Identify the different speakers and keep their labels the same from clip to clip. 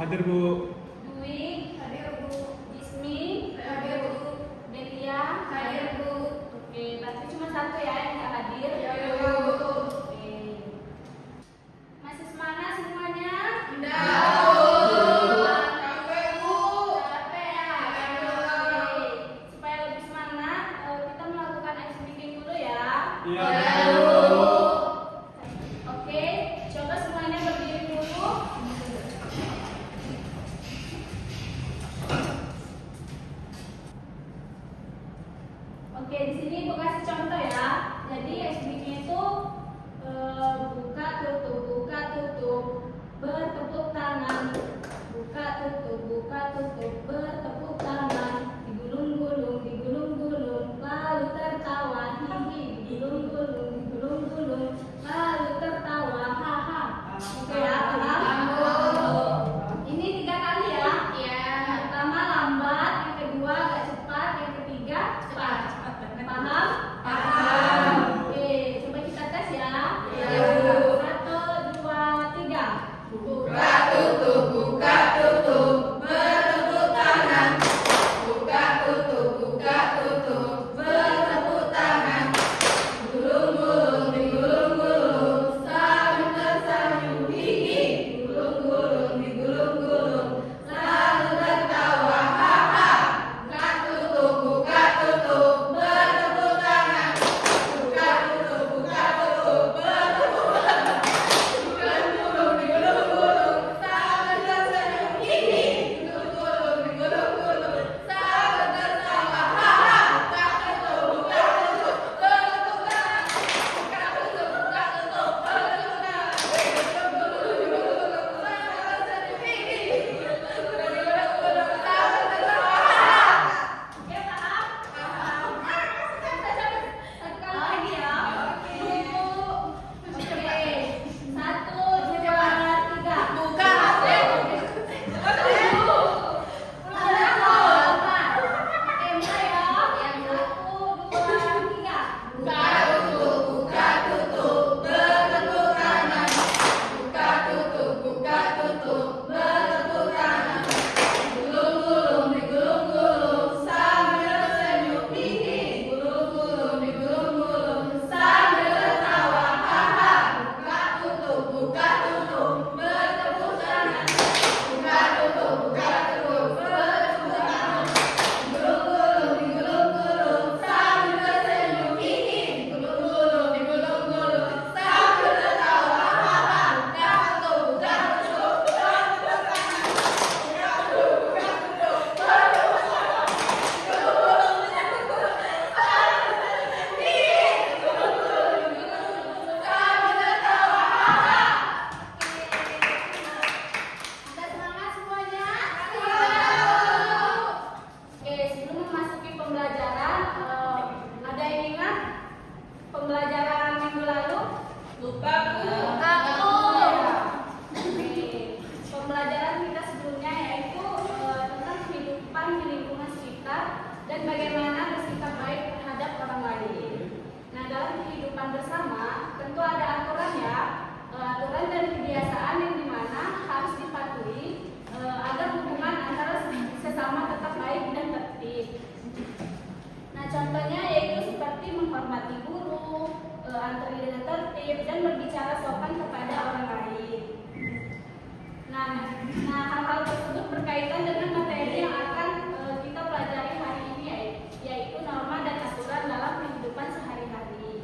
Speaker 1: Hadir Bu.
Speaker 2: Dwi, hadir Bu. Jismi, hadir Bu. Belia, hadir Bu. Oke, berarti cuma satu ya yang nggak hadir.
Speaker 3: Ya, Bu.
Speaker 2: Oke. Masih semangat semuanya?
Speaker 3: Enggak,
Speaker 2: Capek ya? Oke. Supaya lebih semangat, kita melakukan ice breaking dulu ya.
Speaker 1: Iya.
Speaker 2: Oke, coba semuanya berdiri dulu. Oke, di sini Ibu kasih contoh ya. Jadi SBG itu buka tutup, bertepuk tangan. Buka tutup, bertepuk tangan. Digulung-gulung, lalu tertawa. Hihi, digulung-gulung, lalu tertawa. Haha. Oke ya, paham? Ini 3 kali ya. Yang pertama lambat, yang kedua agak cepat, yang ketiga cepat. Paham?
Speaker 3: Paham.
Speaker 2: Oke, coba kita tes ya.
Speaker 3: Iya.
Speaker 2: 1, 2, 3.
Speaker 3: Buka tutup, bertepuk tangan. Buka tutup, bertepuk tangan. Gulung-gulung, digulung-gulung, sambil tersenyum. Hihi, digulung-gulung, lalu tertawa. Haha. Buka tutup, bertepuk tangan. Buka tutup, bertepuk tangan. Gulung-gulung, digulung-gulung, sambil tersenyum. Hihi, digulung-gulung, sambil tertawa. Haha. Buka tutup, bertepuk tangan. Buka tutup, bertepuk tangan. Gulung-gulung, digulung-gulung, sambil tersenyum. Hihi, digulung-gulung, sambil tertawa.
Speaker 2: Oke, paham?
Speaker 3: Paham.
Speaker 2: Satu kali lagi ya. Oke. 1, 2, 3.
Speaker 3: Buka hati. Buka tutup, bertepuk tangan. Buka tutup, bertepuk tangan. Gulung-gulung, digulung-gulung, sambil tersenyum. Hihi, digulung-gulung, sambil tertawa. Haha. Buka tutup, bertepuk tangan. Buka tutup, bertepuk tangan. Gulung-gulung, digulung-gulung, sambil tersenyum. Hihi, digulung-gulung, sambil tertawa. Haha. Buka tutup, bertepuk tangan.
Speaker 2: Ada semangat semuanya? Oke, sebelum memasuki pembelajaran, ada yang ingat pembelajaran minggu lalu?
Speaker 3: Lupa, Bu.
Speaker 2: Aku. Oke, pembelajaran kita sebelumnya yaitu tentang kehidupan di lingkungan sekitar dan bagaimana bersikap baik terhadap orang lain. Nah, dalam kehidupan bersama tentu ada aturan ya, aturan dan kebiasaan yang dimana harus dipatuhi agar hubungan antara sesama tetap baik dan tertib. Nah, contohnya yaitu seperti menghormati guru, antara dengan tertib dan berbicara sopan kepada orang lain. Nah, hal-hal tersebut berkaitan dengan materi yang akan kita pelajari hari ini yaitu norma dan aturan dalam kehidupan sehari-hari.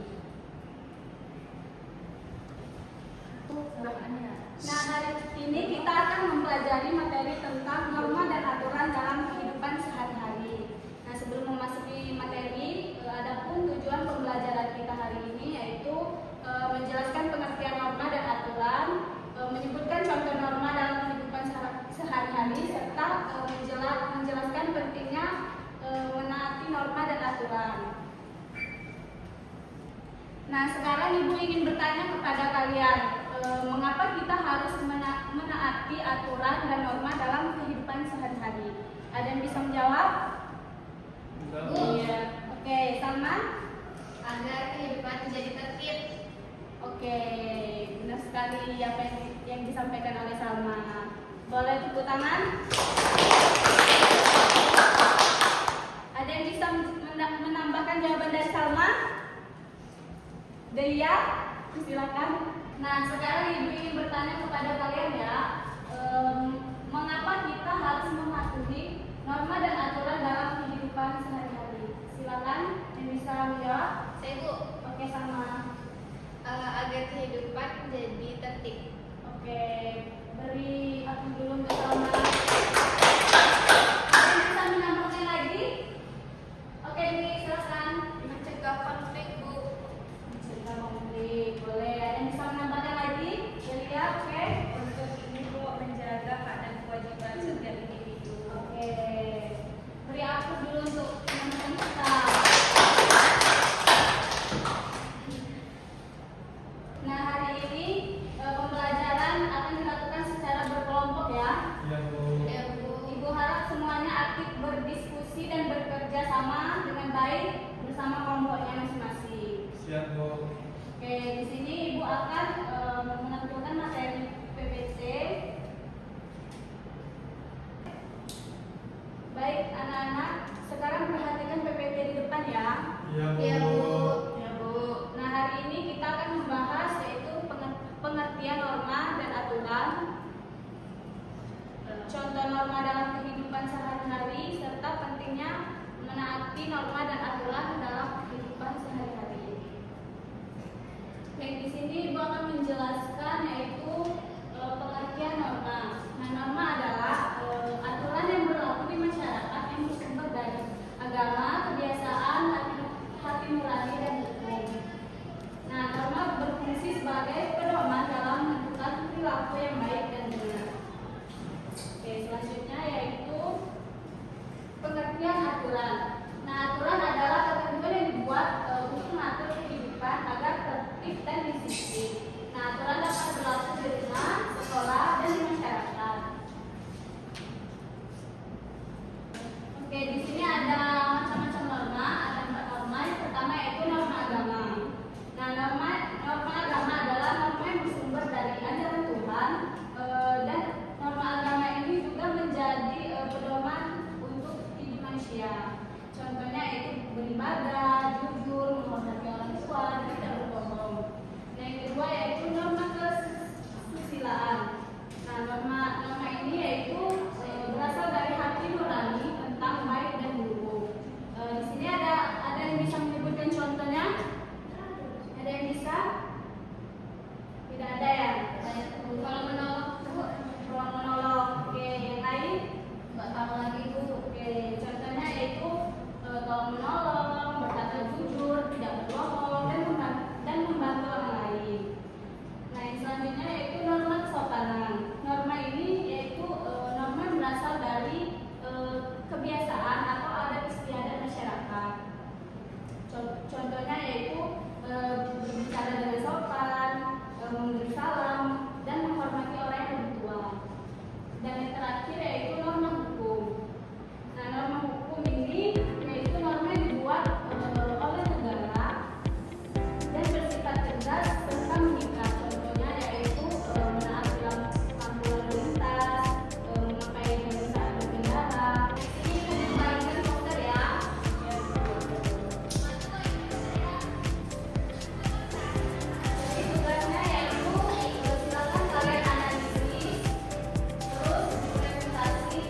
Speaker 2: Nah, hari ini kita akan mempelajari materi tentang norma dan aturan dalam kehidupan sehari-hari. Nah, sebelum memasuki materi, adapun tujuan pembelajaran kita hari ini yaitu menjelaskan pengertian norma dan aturan, menyebutkan contoh norma dalam kehidupan sehari-hari, serta menjelaskan pentingnya menaati norma dan aturan. Nah, sekarang Ibu ingin bertanya kepada kalian, mengapa kita harus menaati aturan dan norma dalam kehidupan sehari-hari? Ada yang bisa menjawab? Iya. Oke, Salman?
Speaker 4: Agar kehidupan menjadi tertib.
Speaker 2: Oke, benar sekali apa yang disampaikan oleh Salma. Boleh tepuk tangan. Ada yang bisa menambahkan jawaban dari Salma? Delia, silakan. Nah, sekarang Ibu ingin bertanya kepada kalian ya, mengapa kita harus mematuhi norma dan aturan dalam kehidupan sehari-hari? Silakan yang bisa menjawab.
Speaker 4: Saya Bu.
Speaker 2: Oke, sama.
Speaker 4: Agar kehidupan jadi tertib.
Speaker 2: Oke, beri aku dulu untuk Salma. Ada yang bisa menambahkan lagi? Oke, Dwi, silakan.
Speaker 4: Mencegah konflik Bu.
Speaker 2: Mencegah konflik, boleh. Ada yang bisa menambahkan lagi? Delia, oke.
Speaker 3: Untuk ini Bu, menjaga hak dan kewajiban setiap individu.
Speaker 2: Oke, beri aku dulu untuk teman-teman kita. Nah, hari ini pembelajaran akan dilakukan secara berkelompok ya.
Speaker 1: Ya Bu.
Speaker 4: Ya Bu.
Speaker 2: Ibu harap semuanya aktif berdiskusi dan bekerja sama dengan baik bersama kelompoknya masing-masing.
Speaker 1: Siap Bu.
Speaker 2: Oke, di sini Ibu akan menentukan materi PPT. Baik, anak-anak, sekarang perhatikan PPT di depan ya.
Speaker 1: Ya Bu.
Speaker 4: Ya Bu.
Speaker 2: Ya Bu. Nah, hari ini kita akan membahas yaitu pengertian norma dan aturan, contoh norma dalam kehidupan sehari-hari, serta pentingnya menaati norma dan aturan dalam kehidupan sehari-hari. Baik, di sini Ibu akan menjelaskan yaitu pengertian norma. Nah, norma adalah aturan yang berlaku di masyarakat yang bersumber dari agama, kebiasaan, hati nurani, dan hukum. Nah, norma berfungsi sebagai pedoman dalam menentukan perilaku yang baik dan benar. Oke, selanjutnya yaitu pengertian aturan. Nah, aturan adalah ketentuan yang dibuat untuk mengatur kehidupan agar tertib dan disiplin. Nah, aturan dapat berlaku di rumah, sekolah, dan di masyarakat. Oke, di sini ada macam-macam norma. Ada 4 norma. Yang pertama yaitu norma agama. Nah, norma agama adalah norma yang bersumber dari ajaran Tuhan, dan norma agama ini juga menjadi pedoman untuk hidup manusia. Contohnya yaitu beribadah, jujur, menghormati orang tua, dan tidak berbohong. Nah, yang kedua yaitu norma kesusilaan. Nah, norma ini yaitu berasal dari hati nurani tentang baik dan buruk. Di sini ada yang bisa menyebutkan contohnya? Ada yang bisa? Tidak ada ya? Kalau menolong, ruang menolong. Oke, yang lain? Nggak tahu lagi Bu. Oke, contohnya yaitu tolong menolong, berkata jujur, tidak berbohong, dan membantu orang lain. Nah, yang selanjutnya yaitu norma kesopanan. Norma ini yaitu norma yang berasal dari kebiasaan atau adat istiadat masyarakat. Contohnya yaitu berbicara dengan sopan, memberi salam, dan menghormati orang yang lebih tua. Dan yang terakhir yaitu norma hukum. Nah, norma hukum ini yaitu norma yang dibuat oleh negara dan bersifat tegas serta mengikat. Contohnya yaitu menaati lampu lalu lintas, memakai helm saat berkendara. Ini membagikan poster ya. Jadi tugasnya yaitu silakan kalian analisis, terus presentasi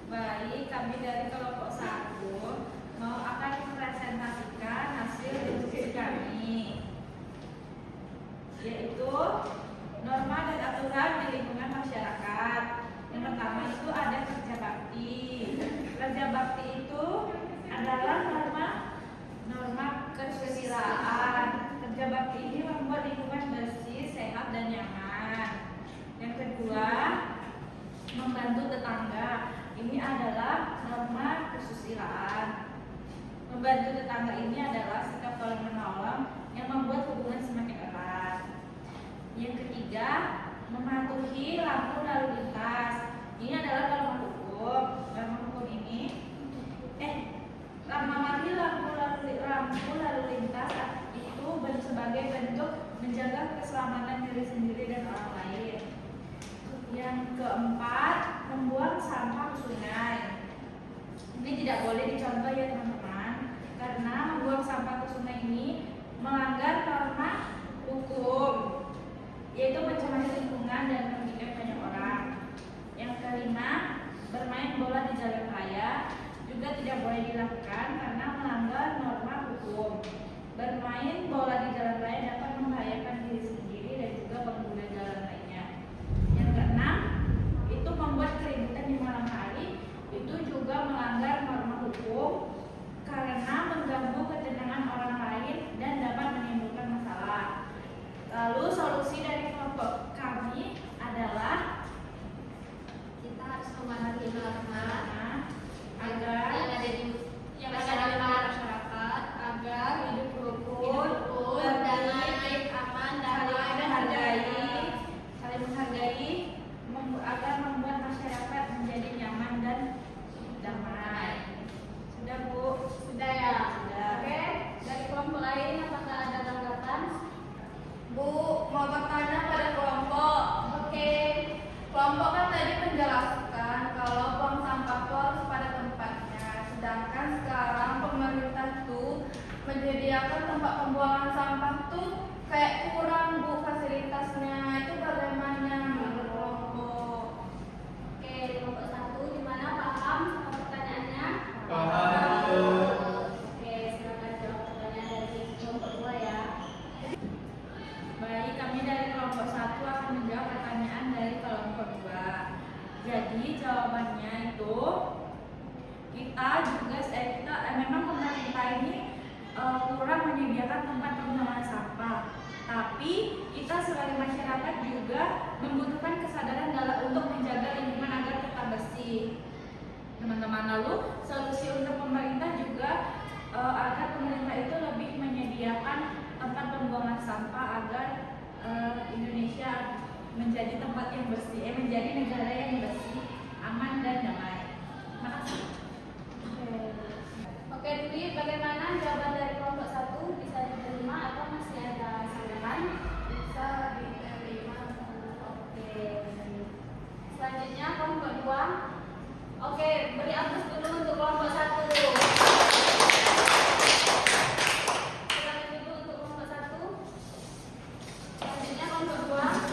Speaker 3: Baik, kami dari kelompok 1 mau akan mempresentasikan hasil diskusi kami, yaitu norma dan aturan di lingkungan masyarakat. Yang pertama itu ada kerja bakti. Kerja bakti itu adalah norma kesusilaan. Kerja bakti ini membuat lingkungan bersih, sehat, dan nyaman. Yang kedua, membantu tetangga. Ini adalah norma kesusilaan. Membantu tetangga ini adalah sikap tolong menolong yang membuat hubungan semakin erat. Yang ketiga, mematuhi lampu lalu lintas. Ini adalah norma hukum. Norma hukum ini mematuhi lampu lalu lintas itu sebagai bentuk menjaga keselamatan diri sendiri dan orang lain. Yang keempat, membuang sampah ke sungai. Ini tidak boleh dicontoh ya teman-teman, karena membuang sampah ke sungai ini melanggar norma hukum, yaitu mencemari lingkungan dan merugikan banyak orang. Yang kelima, bermain bola di jalan raya juga tidak boleh dilakukan karena melanggar norma hukum. Bermain bola di jalan raya dapat membahayakan diri sendiri dan juga pengguna jalan lainnya. Yang keenam, itu membuat keributan di malam hari, itu juga melanggar norma hukum karena mengganggu ketenangan orang lain dan dapat menimbulkan masalah. Lalu solusi dari kelompok kami adalah
Speaker 4: Kita harus memahami norma
Speaker 3: agar
Speaker 4: yang ada di masyarakat
Speaker 3: agar hidup
Speaker 4: rukun, damai, aman,
Speaker 3: saling menghargai, agar membuat masyarakat menjadi nyaman dan damai. Sudah Bu?
Speaker 2: Sudah ya?
Speaker 3: Sudah.
Speaker 2: Oke, dari kelompok lain apakah ada tanggapan?
Speaker 1: Bu, mau bertanya pada kelompok.
Speaker 2: Oke.
Speaker 1: Kelompok kan tadi menjelaskan kalau buang sampah itu harus pada tempatnya. Sedangkan sekarang pemerintah tuh menyediakan tempat pembuangan sampah tuh kayak kurang Bu fasilitasnya. Itu bagaimana menurut kelompok?
Speaker 2: Oke, kelompok 1 gimana? Paham sama pertanyaannya?
Speaker 5: Paham.
Speaker 2: Oke, silakan jawab pertanyaan dari kelompok 2 ya.
Speaker 3: Baik, kami dari kelompok 1 akan menjawab pertanyaan dari kelompok 2. Jadi jawabannya itu memang pemerintah ini kurang menyediakan tempat pembuangan sampah. Tapi kita sebagai masyarakat juga membutuhkan kesadaran untuk menjaga lingkungan agar tetap bersih. Teman-teman, lalu solusi untuk pemerintah juga agar pemerintah itu lebih menyediakan tempat pembuangan sampah agar Indonesia menjadi tempat yang bersih, menjadi negara yang bersih, aman dan damai. Terima kasih.
Speaker 2: Oke, Dwi, bagaimana jawaban dari kelompok 1? Bisa diterima atau masih ada sanggahan?
Speaker 1: Bisa diterima.
Speaker 2: Oke. Selanjutnya kelompok 2. Oke, beri aplaus dulu untuk kelompok 1. Silakan dulu untuk kelompok 1. Selanjutnya kelompok 2.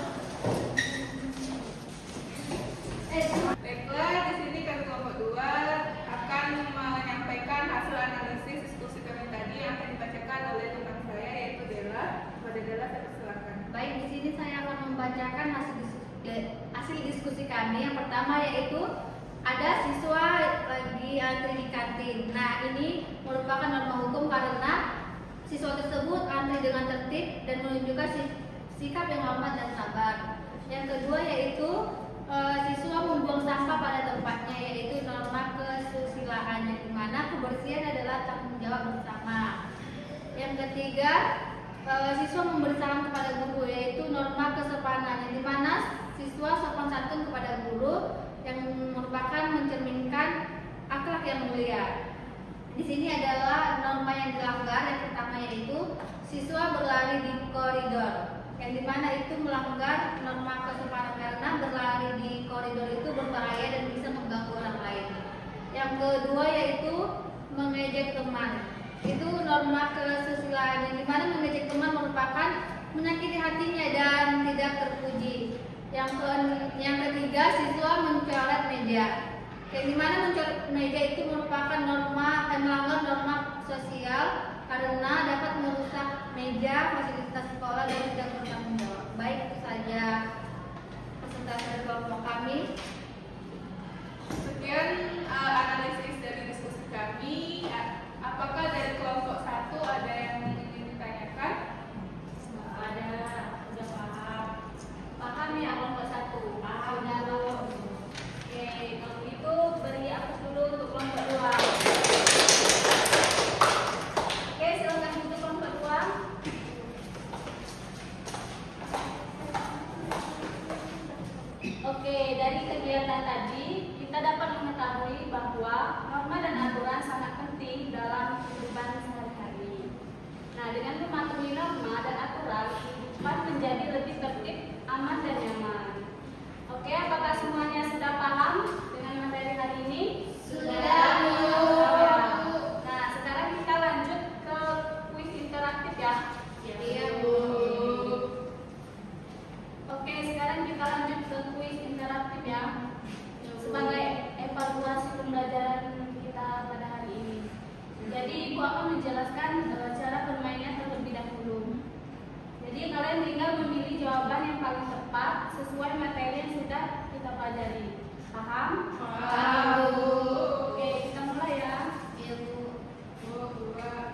Speaker 6: Baiklah, di sini kami kelompok 2 akan menyampaikan hasil analisis diskusi kami tadi yang akan dibacakan oleh teman saya yaitu Della. Pada Della, saya persilakan.
Speaker 7: Baik, di sini saya akan membacakan hasil diskusi kami. Yang pertama yaitu ada siswa lagi antri di kantin. Nah, ini merupakan norma hukum karena siswa tersebut antri dengan tertib dan menunjukkan sikap yang hormat dan sabar. Yang kedua yaitu siswa membuang sampah pada tempatnya, yaitu norma kesusilaan yang dimana kebersihan adalah tanggung jawab bersama. Yang ketiga, siswa memberi salam kepada guru, yaitu norma kesopanan yang dimana siswa sopan santun kepada guru yang merupakan mencerminkan akhlak yang mulia. Di sini adalah norma yang dilanggar. Yang pertama yaitu siswa berlari di koridor, yang dimana itu melanggar norma kesopanan karena berlari di koridor itu berbahaya dan bisa mengganggu orang lain. Yang kedua yaitu mengejek teman, itu norma kesusilaan yang dimana mengejek teman merupakan menyakiti hatinya dan tidak terpuji. Yang ketiga, siswa mencoret meja. Kayak gimana mencoret meja itu merupakan melanggar norma sosial karena dapat merusak meja, fasilitas sekolah dan tidak bertanggung jawab. Baik, itu saja presentasi dari kelompok kami.
Speaker 6: Sekian analisis dari diskusi kami. Apakah dari kelompok 1 ada yang ingin ditanyakan?
Speaker 2: Ada, udah paham. Paham ya kelompok 1? Paham. Sudah paham. Oke, kalau gitu beri akses dulu untuk kelompok 2. Oke, silakan untuk kelompok 2. Oke, dari kegiatan tadi kita dapat mengetahui bahwa norma dan aturan sangat penting dalam kehidupan sehari-hari. Nah, dengan mematuhi norma dan aturan, kehidupan menjadi lebih tertib, aman dan nyaman. Oke, apakah semuanya sudah paham dengan materi hari ini?
Speaker 1: Sudah, Bu.
Speaker 2: Nah, sekarang kita lanjut ke kuis interaktif ya.
Speaker 1: Iya, Bu.
Speaker 2: Oke, sekarang kita lanjut ke kuis interaktif ya. Sebagai evaluasi pembelajaran kita pada hari ini. Jadi Ibu akan menjelaskan cara bermainnya terlebih dahulu. Jadi kalian tinggal memilih jawaban yang paling tepat sesuai materi yang sudah kita pelajari. Paham?
Speaker 1: Paham, Bu.
Speaker 2: Oke, kita mulai ya.
Speaker 1: Iya, Bu.
Speaker 6: 2